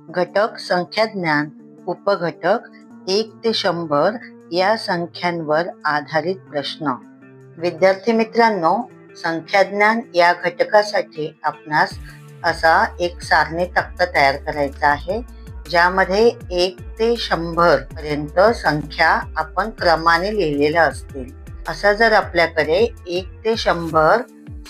घटक संख्याज्ञान उपघटक 1 ते 100 या संख्यांवर आधारित प्रश्न. विद्यार्थी मित्रांनो, संख्याज्ञान या घटकासाठी आपणास असा एक सारणी तक्ता तयार करायचा आहे, ज्यामध्ये 1 ते 100 पर्यंत संख्या आपण क्रमाने लिहिलेल्या असतील. असा जर आपल्याकडे 1 ते 100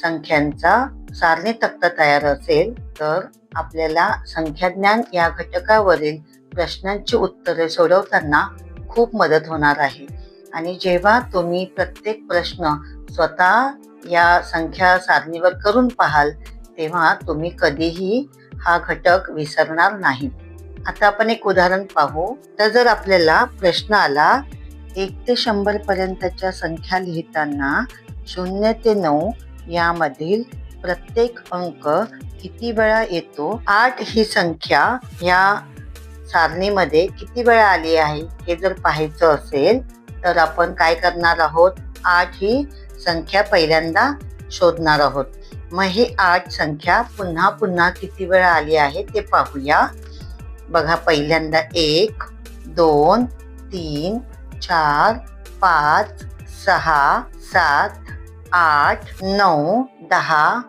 संख्यांचा सारणी तक्ता तयार असेल तर आपल्याला संख्याज्ञान या घटकावरील प्रश्नांची उत्तरे सोडवताना खूप मदत होणार आहे. आणि जेव्हा तुम्ही प्रत्येक प्रश्न स्वतः या संख्या सारणीवर करून पाहाल तेव्हा तुम्ही कधीही हा घटक विसरणार नाही. आता आपण एक उदाहरण पाहू. तर जर आपल्याला प्रश्न आला 1 ते 100 पर्यंतच्या संख्या लिहिताना 0 ते 9 यामधील प्रत्येक अंक किती वेळा येतो, 8 ही संख्या या सारणीमध्ये किती वेळा आली आहे हे जर पाहायचं असेल तर आपण काय करणार आहोत, 8 ही संख्या पहिल्यांदा शोधणार आहोत. मग ही 8 संख्या पुन्हा पुन्हा किती वेळा आली आहे ते पाहूया. बघा, पहिल्यांदा 1 2 3 4 5 6 7 8 9 10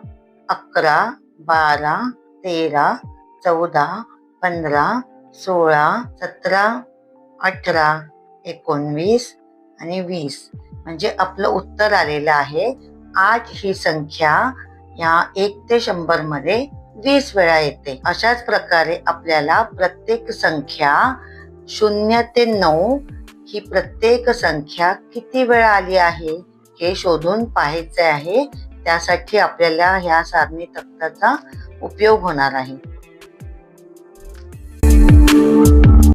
11 12 13 14 15 16 17 18 19 आणि 20. म्हणजे आपलं उत्तर आलेलं आहे 8 ही संख्या या 1 ते 100 मध्ये 20 वेळा येते. अशाच प्रकारे आपल्याला प्रत्येक संख्या 0 ते 9 ही प्रत्येक संख्या किती वेळा आली आहे हे शोधून पाहायचे आहे. त्यासाठी आपल्याला ह्या सारणी तक्त्याचा उपयोग होणार आहे.